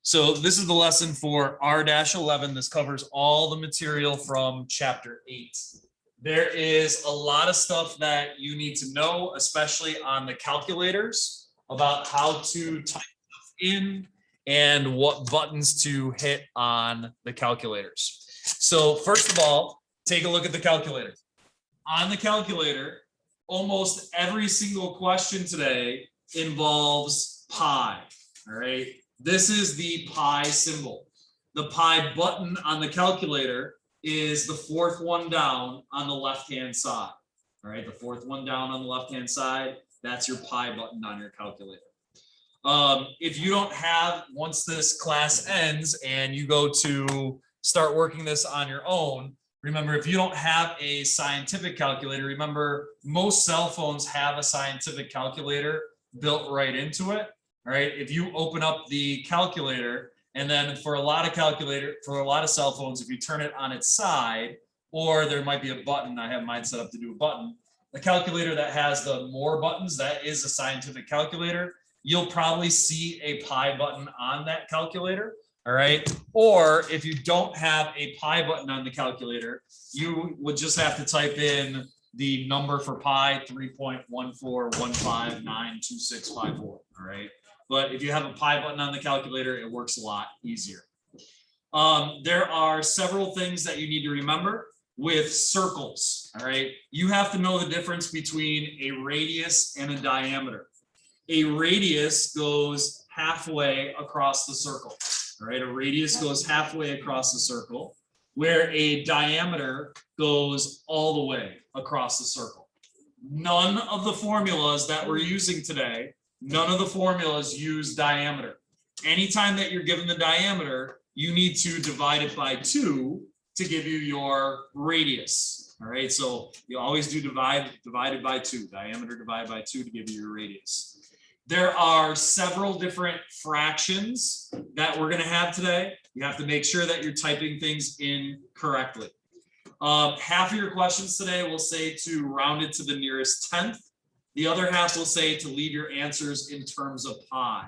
So this is the lesson for R-11. This covers all the material from chapter 8. There is a lot of stuff that you need to know, especially on the calculators, about how to type stuff in and what buttons to hit on the calculators. So first of all, take a look at the calculator. On the calculator, almost every single question today involves pi, all right? This is the pi symbol. The pi button on the calculator is the fourth one down on the left-hand side, all right? The fourth one down on the left-hand side, that's your pi button on your calculator. If you don't have, once this class ends and you go to start working this on your own, remember, if you don't have a scientific calculator, remember most cell phones have a scientific calculator built right into it. All right, if you open up the calculator, and then for a lot of cell phones, if you turn it on its side, or there might be a button, I have mine set up to do a button, the calculator that has the more buttons, that is a scientific calculator. You'll probably see a pi button on that calculator. All right. Or if you don't have a pi button on the calculator, you would just have to type in the number for pi, 3.141592654. All right. But if you have a pi button on the calculator, it works a lot easier. There are several things that you need to remember with circles. All right. You have to know the difference between a radius and a diameter. A radius goes halfway across the circle. All right, a radius goes halfway across the circle, where a diameter goes all the way across the circle. None of the formulas that we're using today, none of the formulas use diameter. Anytime that you're given the diameter, you need to divide it by 2 to give you your radius. All right, so you always do divided by 2, diameter divided by 2 to give you your radius. There are several different fractions that we're going to have today. You have to make sure that you're typing things in correctly. Half of your questions today will say to round it to the nearest tenth. The other half will say to leave your answers in terms of pi.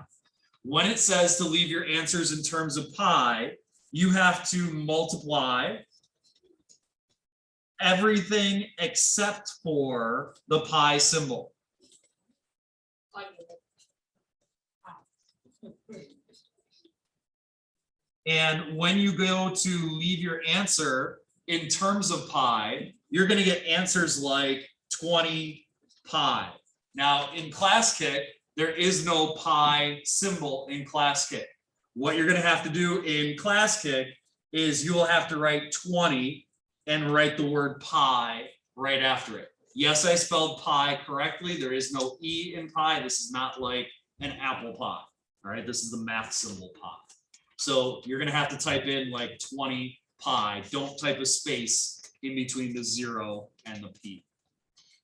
When it says to leave your answers in terms of pi, you have to multiply everything except for the pi symbol. And when you go to leave your answer in terms of pi, you're going to get answers like 20 pi. Now in ClassKick, there is no pi symbol in ClassKick. What you're going to have to do in ClassKick is you will have to write 20 and write the word pi right after it. Yes, I spelled pi correctly. There is no E in pi. This is not like an apple pie. All right, this is the math symbol pi. So you're going to have to type in like 20 pi. Don't type a space in between the 0 and the p.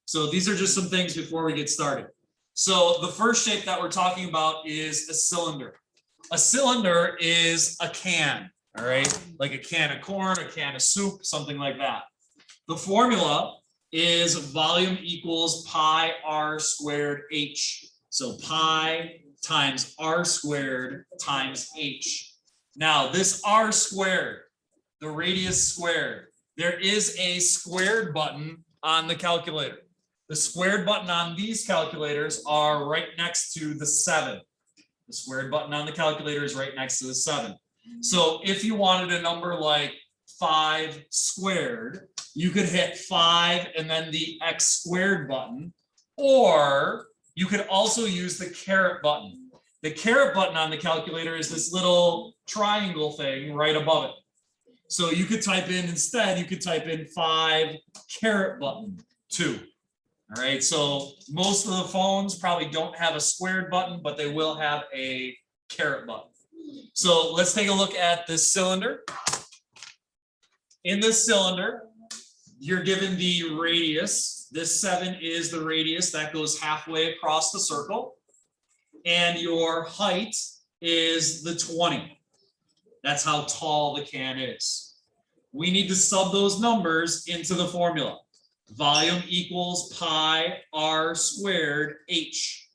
So these are just some things before we get started. So the first shape that we're talking about is a cylinder. A cylinder is a can, all right? Like a can of corn, a can of soup, something like that. The formula is volume equals pi r squared h. So pi times r squared times h. Now this r squared, the radius squared, there is a squared button on the calculator. The squared button on these calculators are right next to the 7. The squared button on the calculator is right next to the 7. So if you wanted a number like 5 squared, you could hit 5 and then the x squared button, or you could also use the caret button. The caret button on the calculator is this little triangle thing right above it. So you could type in, instead, you could type in 5 caret button 2. All right, so most of the phones probably don't have a squared button, but they will have a caret button. So let's take a look at this cylinder. In this cylinder, you're given the radius. This 7 is the radius that goes halfway across the circle. And your height is the 20. That's how tall the can is. We need to sub those numbers into the formula. Volume equals pi r squared h.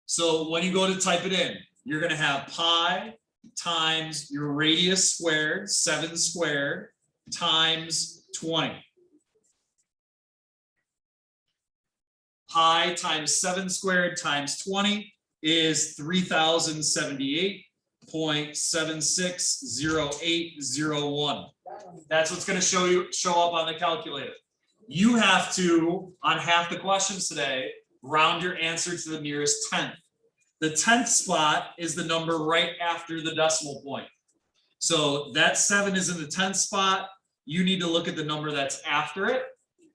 So when you go to type it in, you're going to have pi times your radius squared, 7 squared, times 20. Pi times 7 squared times 20 is 3078.760801. That's what's going to show up on the calculator. You have to, on half the questions today, round your answer to the nearest tenth. The 10th spot is the number right after the decimal point. So that 7 is in the 10th spot. You need to look at the number that's after it.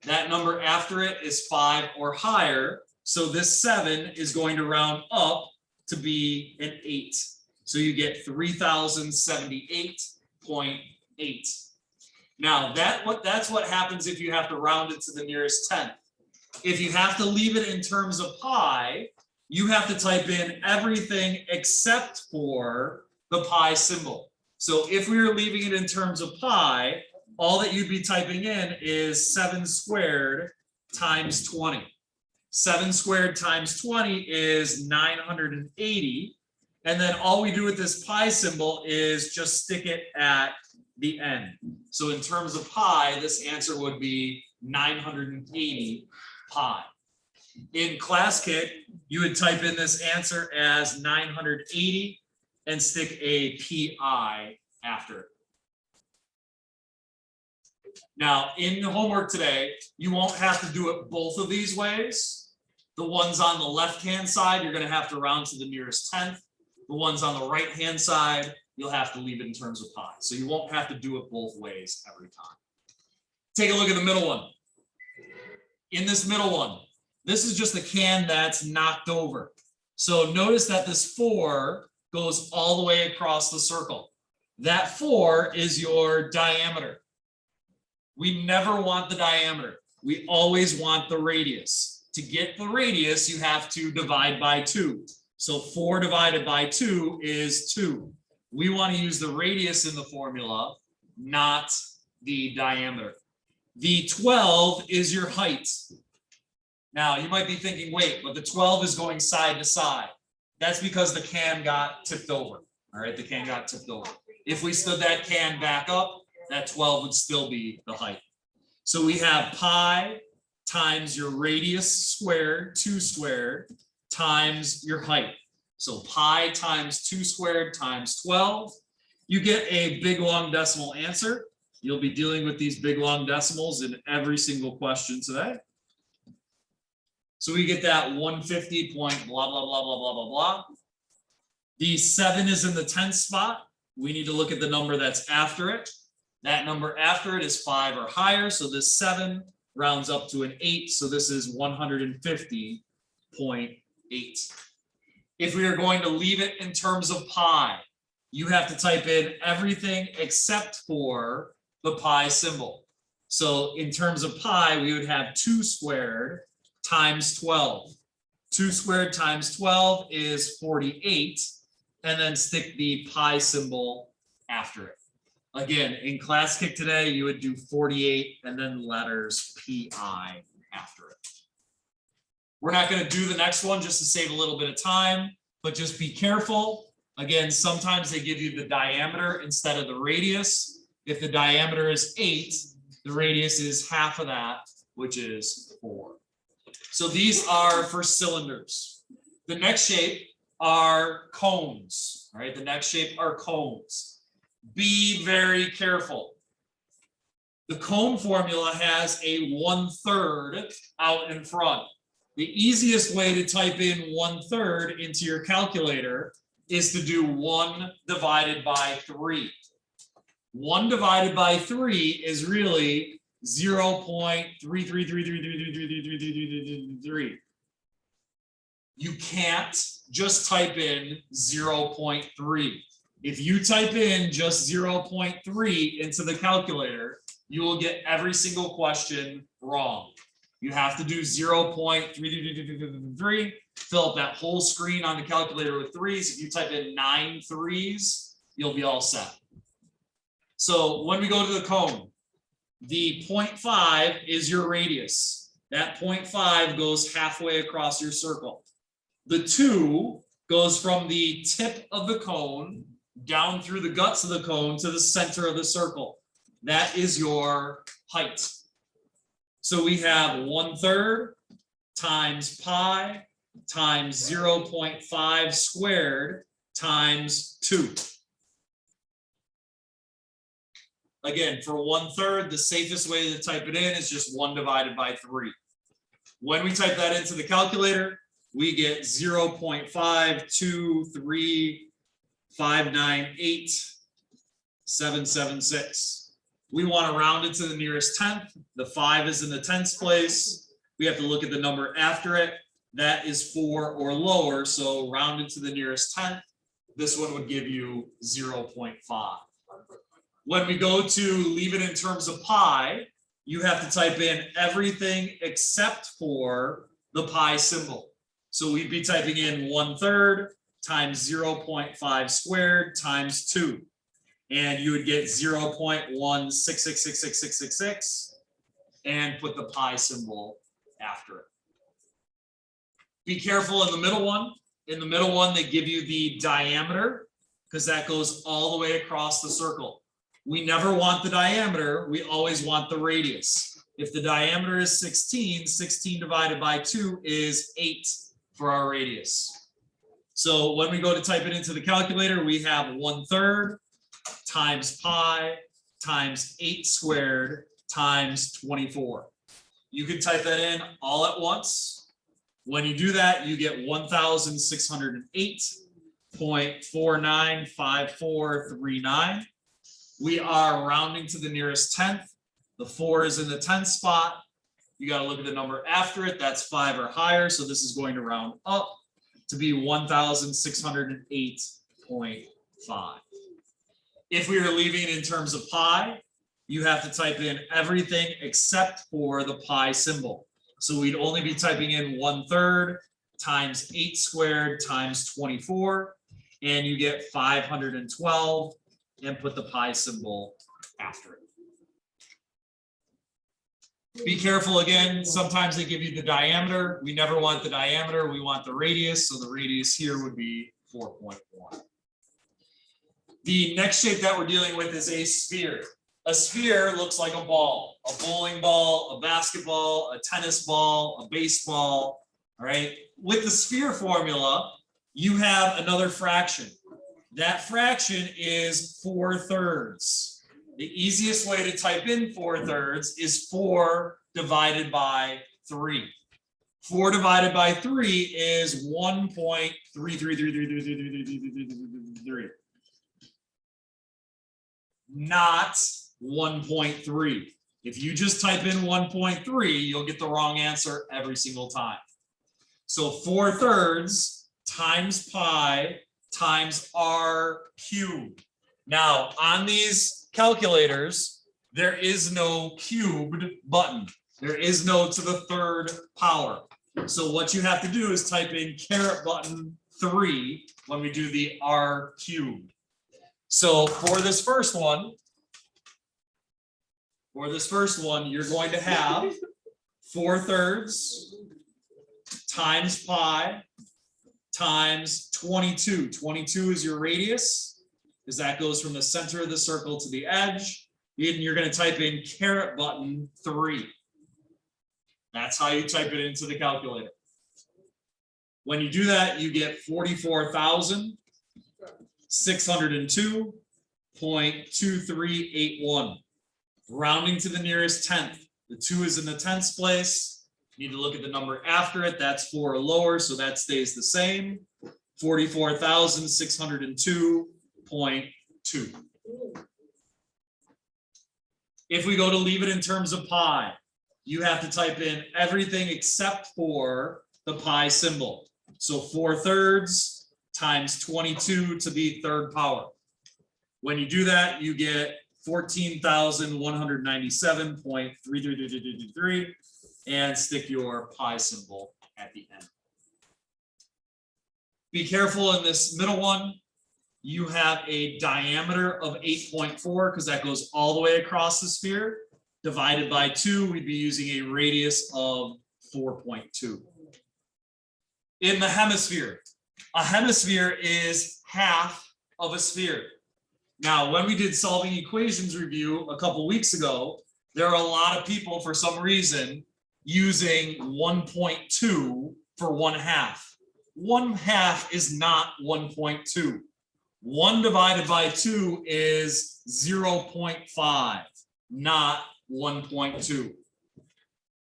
That number after it is 5 or higher. So this 7 is going to round up to be an 8. So you get 3078.8. Now that's what happens if you have to round it to the nearest tenth. If you have to leave it in terms of pi, you have to type in everything except for the pi symbol. So if we were leaving it in terms of pi, all that you'd be typing in is 7 squared times 20. 7 squared times 20 is 980. And then all we do with this pi symbol is just stick it at the end. So in terms of pi, this answer would be 980 pi. In ClassKit, you would type in this answer as 980 and stick a pi after it. Now, in the homework today, you won't have to do it both of these ways. The ones on the left-hand side, you're going to have to round to the nearest tenth. The ones on the right-hand side, you'll have to leave it in terms of pi. So you won't have to do it both ways every time. Take a look at the middle one. In this middle one, this is just a can that's knocked over. So notice that this 4 goes all the way across the circle. That 4 is your diameter. We never want the diameter. We always want the radius. To get the radius, you have to divide by 2. So 4 divided by 2 is 2. We want to use the radius in the formula, not the diameter. The 12 is your height. Now, you might be thinking, wait, but the 12 is going side to side. That's because the can got tipped over. All right, the can got tipped over. If we stood that can back up, that 12 would still be the height. So we have pi times your radius squared, 2 squared, times your height. So pi times 2 squared times 12. You get a big long decimal answer. You'll be dealing with these big long decimals in every single question today. So we get that 150 point blah, blah, blah, blah, blah, blah, blah. The 7 is in the 10th spot. We need to look at the number that's after it. That number after it is 5 or higher. So this 7 rounds up to an 8. So this is 150.8. If we are going to leave it in terms of pi, you have to type in everything except for the pi symbol. So in terms of pi, we would have 2 squared times 12. 2 squared times 12 is 48. And then stick the pi symbol after it. Again, in ClassKit today, you would do 48 and then letters pi after it. We're not going to do the next one just to save a little bit of time, but just be careful. Again, sometimes they give you the diameter instead of the radius. If the diameter is 8, the radius is half of that, which is 4. So these are for cylinders. The next shape are cones. All right, the next shape are cones. Be very careful. The cone formula has a 1/3 out in front. The easiest way to type in 1/3 into your calculator is to do 1 divided by 3. 1 divided by 3 is really 0.33333333333. You can't just type in 0.3. If you type in just 0.3 into the calculator, you will get every single question wrong. You have to do 0.33333, fill up that whole screen on the calculator with 3s. If you type in 9 3s, you'll be all set. So when we go to the cone, the 0.5 is your radius. That 0.5 goes halfway across your circle. The 2 goes from the tip of the cone down through the guts of the cone to the center of the circle. That is your height. So we have 1/3 times pi times 0.5 squared times 2. Again, for 1/3, the safest way to type it in is just 1 divided by 3. When we type that into the calculator, we get 0.523598776. We want to round it to the nearest tenth. The 5 is in the tenths place. We have to look at the number after it. That is 4 or lower, so round it to the nearest tenth. This one would give you 0.5. When we go to leave it in terms of pi, you have to type in everything except for the pi symbol. So we'd be typing in 1/3 times 0.5 squared times 2. And you would get 0.1666666 and put the pi symbol after it. Be careful in the middle one. In the middle one, they give you the diameter because that goes all the way across the circle. We never want the diameter, we always want the radius. If the diameter is 16, 16 divided by 2 is 8 for our radius. So when we go to type it into the calculator, we have 1/3 times pi times 8 squared times 24. You can type that in all at once. When you do that, you get 1,608.495439. We are rounding to the nearest tenth. The 4 is in the tenth spot. You got to look at the number after it. That's 5 or higher. So this is going to round up to be 1,608.5. If we are leaving it in terms of pi, you have to type in everything except for the pi symbol. So we'd only be typing in 1/3 times 8 squared times 24, and you get 512, and put the pi symbol after it. Be careful again, sometimes they give you the diameter. We never want the diameter, we want the radius, so the radius here would be 4.1. The next shape that we're dealing with is a sphere. A sphere looks like a ball, a bowling ball, a basketball, a tennis ball, a baseball, all right? With the sphere formula, you have another fraction. That fraction is 4/3. The easiest way to type in 4/3 is 4 divided by 3. 4 divided by 3 is 1.33333333, not 1.3. If you just type in 1.3, you'll get the wrong answer every single time. So 4/3 times pi times r cubed. Now on these calculators, there is no cubed button. There is no to the 3rd power. So what you have to do is type in caret button 3 when we do the r cubed. So for this first one, you're going to have 4/3 times pi times 22. 22 is your radius, because that goes from the center of the circle to the edge. And you're going to type in caret button 3. That's how you type it into the calculator. When you do that, you get 44,602.2381. Rounding to the nearest tenth. The 2 is in the tenths place. You need to look at the number after it. That's 4 or lower, so that stays the same. 44,602.2. If we go to leave it in terms of pi, you have to type in everything except for the pi symbol. So 4/3 times 22 to the 3rd power. When you do that, you get 14,197.3333 and stick your pi symbol at the end. Be careful in this middle one. You have a diameter of 8.4 because that goes all the way across the sphere. Divided by 2, we'd be using a radius of 4.2. In the hemisphere, A hemisphere is half of a sphere. Now, when we did solving equations review a couple weeks ago, there are a lot of people for some reason using 1.2 for 1/2. 1/2 is not 1.2. 1 divided by 2 is 0.5, not 1.2.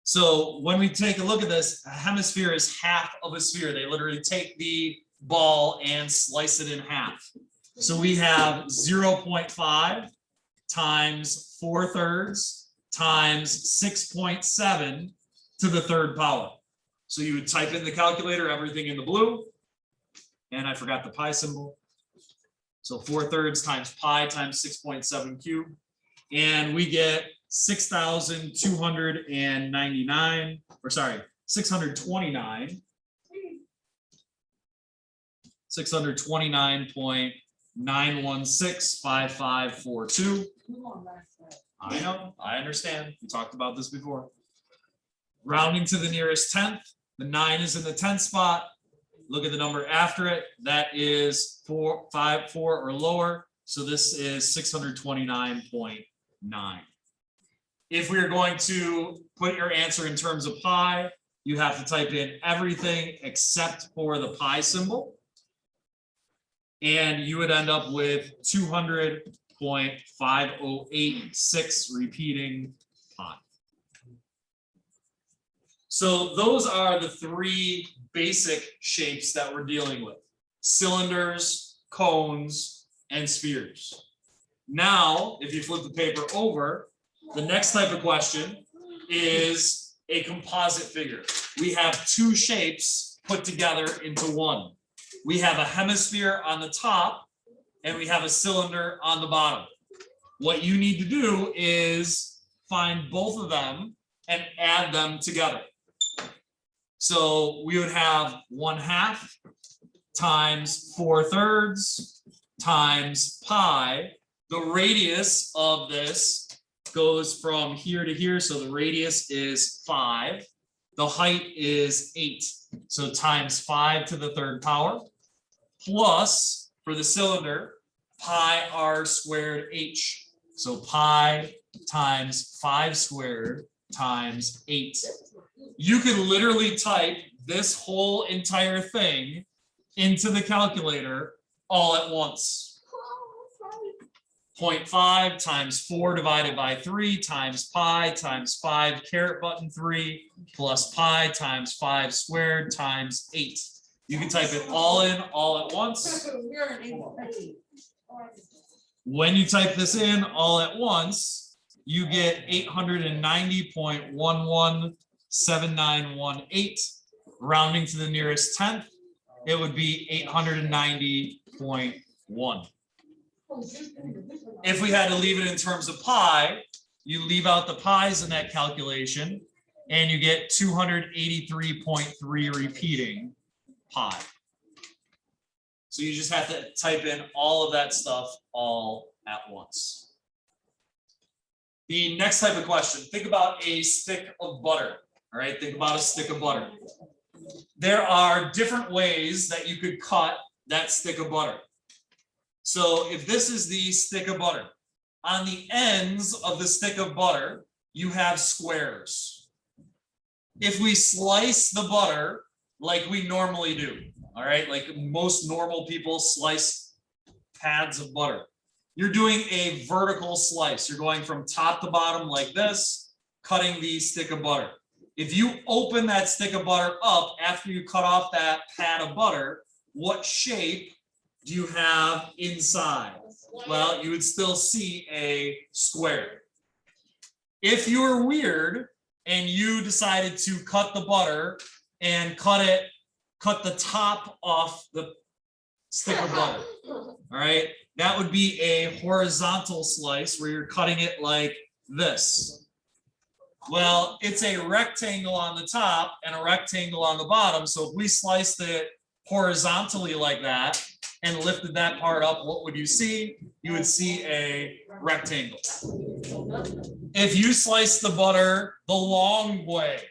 So when we take a look at this, a hemisphere is half of a sphere. They literally take the ball and slice it in half. So we have 0.5 times 4/3 times 6.7 to the third power. So you would type in the calculator, everything in the blue. And I forgot the pi symbol. So 4/3 times pi times 6.7 cubed. And we get 6,299, or sorry, 629. 629.9165542. I know, I understand. We talked about this before. Rounding to the nearest tenth, the 9 is in the 10th spot. Look at the number after it. That is 4, 5, 4 or lower. So this is 629.9. If we are going to put your answer in terms of pi, you have to type in everything except for the pi symbol. And you would end up with 200.5086 repeating pi. So those are the 3 basic shapes that we're dealing with: cylinders, cones, and spheres. Now, if you flip the paper over, the next type of question is a composite figure. We have 2 shapes put together into one. We have a hemisphere on the top and we have a cylinder on the bottom. What you need to do is find both of them and add them together. So we would have 1/2 times 4/3 times pi. The radius of this goes from here to here, so the radius is 5. The height is 8, so times 5 to the third power, plus, for the cylinder, pi r squared h. So pi times 5 squared times 8. You can literally type this whole entire thing into the calculator all at once. 0.5 times 4 divided by 3 times pi times 5 caret button 3 plus pi times 5 squared times 8. You can type it all in all at once. When you type this in all at once, you get 890.117918. Rounding to the nearest tenth, it would be 890.1. If we had to leave it in terms of pi, you leave out the pi's in that calculation, and you get 283.3 repeating pi. So you just have to type in all of that stuff all at once. The next type of question, think about a stick of butter. All right, think about a stick of butter. There are different ways that you could cut that stick of butter. So if this is the stick of butter, on the ends of the stick of butter, you have squares. If we slice the butter like we normally do, all right, like most normal people slice pads of butter, you're doing a vertical slice. You're going from top to bottom like this, cutting the stick of butter. If you open that stick of butter up after you cut off that pad of butter, what shape do you have inside? Well, you would still see a square. If you were weird and you decided to cut the butter and cut the top off the stick of butter, all right, that would be a horizontal slice where you're cutting it like this. Well, it's a rectangle on the top and a rectangle on the bottom. So if we sliced it horizontally like that and lifted that part up, what would you see? You would see a rectangle. If you slice the butter the long way,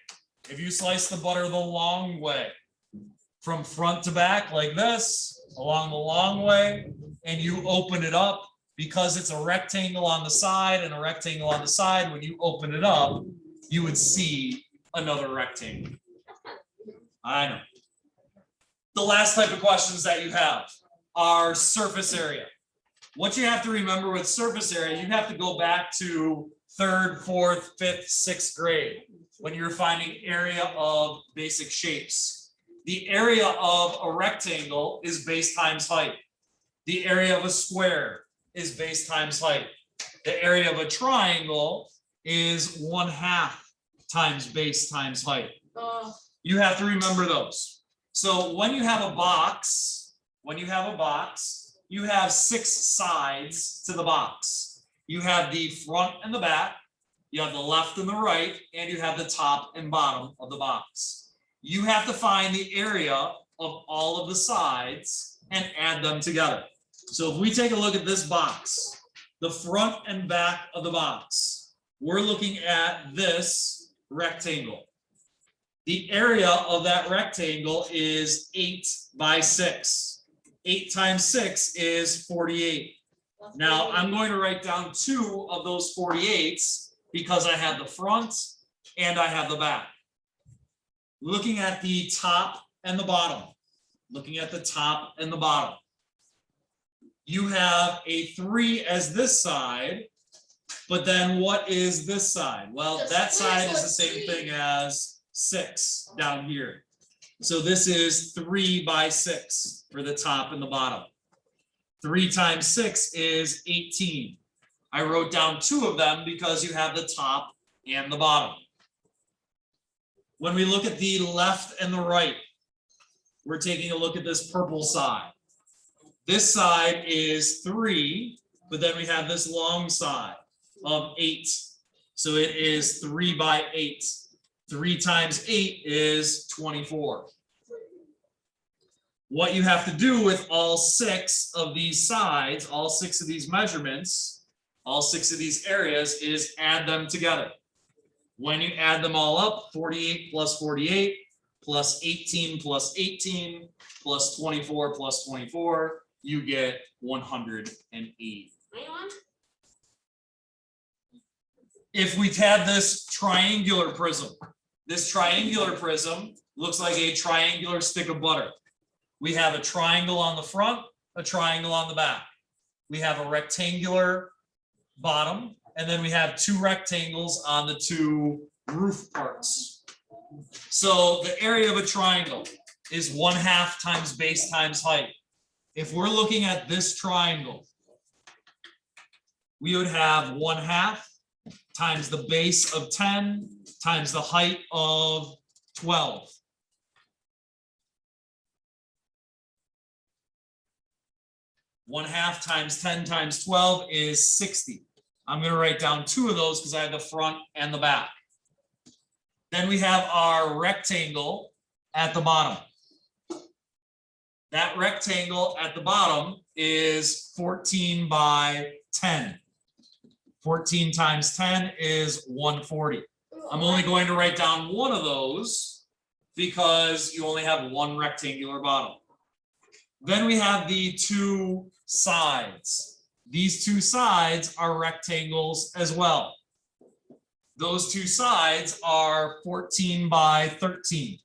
from front to back like this, along the long way, and you open it up. Because it's a rectangle on the side and a rectangle on the side, when you open it up, you would see another rectangle. I know. The last type of questions that you have are surface area. What you have to remember with surface area, you have to go back to 3rd, 4th, 5th, 6th grade when you're finding area of basic shapes. The area of a rectangle is base times height. The area of a square is base times height. The area of a triangle is 1/2 times base times height. You have to remember those. So when you have a box, you have 6 sides to the box. You have the front and the back, you have the left and the right, and you have the top and bottom of the box. You have to find the area of all of the sides and add them together. So if we take a look at this box, the front and back of the box, we're looking at this rectangle. The area of that rectangle is 8 by 6. 8 times 6 is 48. Now I'm going to write down 2 of those 48s because I have the front and I have the back. Looking at the top and the bottom, you have a 3 as this side, but then what is this side? Well, that side is the same thing as 6 down here. So this is 3 by 6 for the top and the bottom. 3 times 6 is 18. I wrote down 2 of them because you have the top and the bottom. When we look at the left and the right, we're taking a look at this purple side. This side is 3, but then we have this long side of 8. So it is 3 by 8. 3 times 8 is 24. What you have to do with all 6 of these sides, all 6 of these measurements, all 6 of these areas is add them together. When you add them all up, 48 plus 48 plus 18 plus 18 plus 24 plus 24, you get 180. If we had this triangular prism looks like a triangular stick of butter. We have a triangle on the front, a triangle on the back. We have a rectangular bottom, and then we have 2 rectangles on the 2 roof parts. So the area of a triangle is 1/2 times base times height. If we're looking at this triangle, we would have 1/2 times the base of 10 times the height of 12. One half times 10 times 12 is 60. I'm going to write down 2 of those because I have the front and the back. Then we have our rectangle at the bottom. That rectangle at the bottom is 14 by 10. 14 times 10 is 140. I'm only going to write down 1 of those because you only have 1 rectangular bottom. Then we have the 2 sides. These 2 sides are rectangles as well. Those 2 sides are 14 by 13.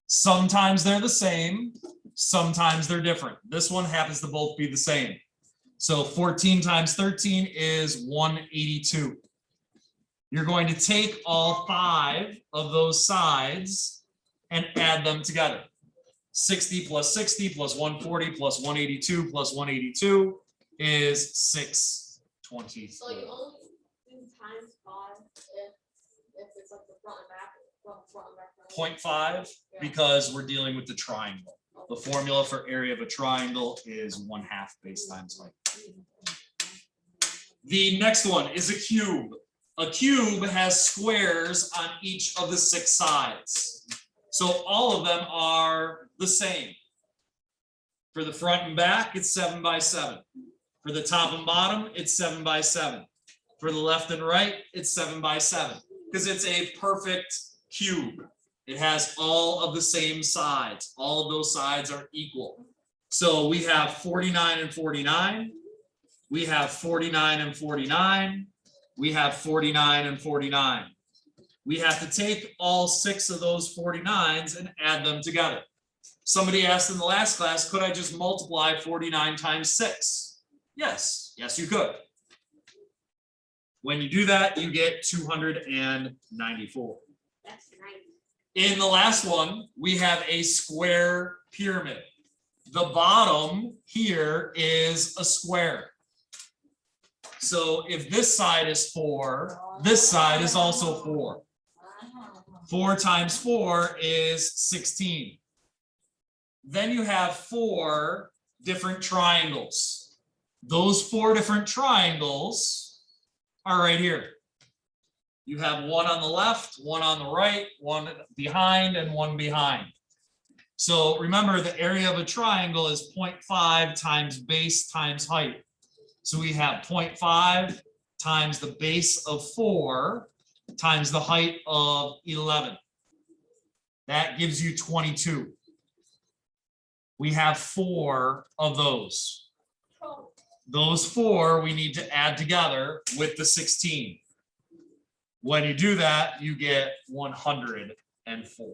Sometimes they're the same, sometimes they're different. This one happens to both be the same. So 14 times 13 is 182. You're going to take all 5 of those sides and add them together. 60 plus 60 plus 140 plus 182 plus 182 is 620. So you only do times 5 if it's like the front and back, front and back. 0.5 because we're dealing with the triangle. The formula for area of a triangle is 1/2 base times height. The next one is a cube. A cube has squares on each of the 6 sides. So all of them are the same. For the front and back, it's 7 by 7. For the top and bottom, it's 7 by 7. For the left and right, it's 7 by 7 because it's a perfect cube. It has all of the same sides. All of those sides are equal. So we have 49 and 49. We have 49 and 49. We have 49 and 49. We have to take all 6 of those 49s and add them together. Somebody asked in the last class, could I just multiply 49 times 6? Yes, yes, you could. When you do that, you get 294. That's 90. In the last one, we have a square pyramid. The bottom here is a square. So if this side is 4, this side is also 4. 4 times 4 is 16. Then you have 4 different triangles. Those 4 different triangles are right here. You have one on the left, one on the right, one behind, and one behind. So remember, the area of a triangle is 0.5 times base times height. So we have 0.5 times the base of 4 times the height of 11. That gives you 22. We have 4 of those. Those 4 we need to add together with the 16. When you do that, you get 104.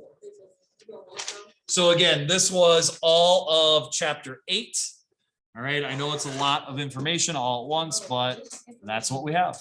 So again, this was all of chapter 8. All right, I know it's a lot of information all at once, but that's what we have.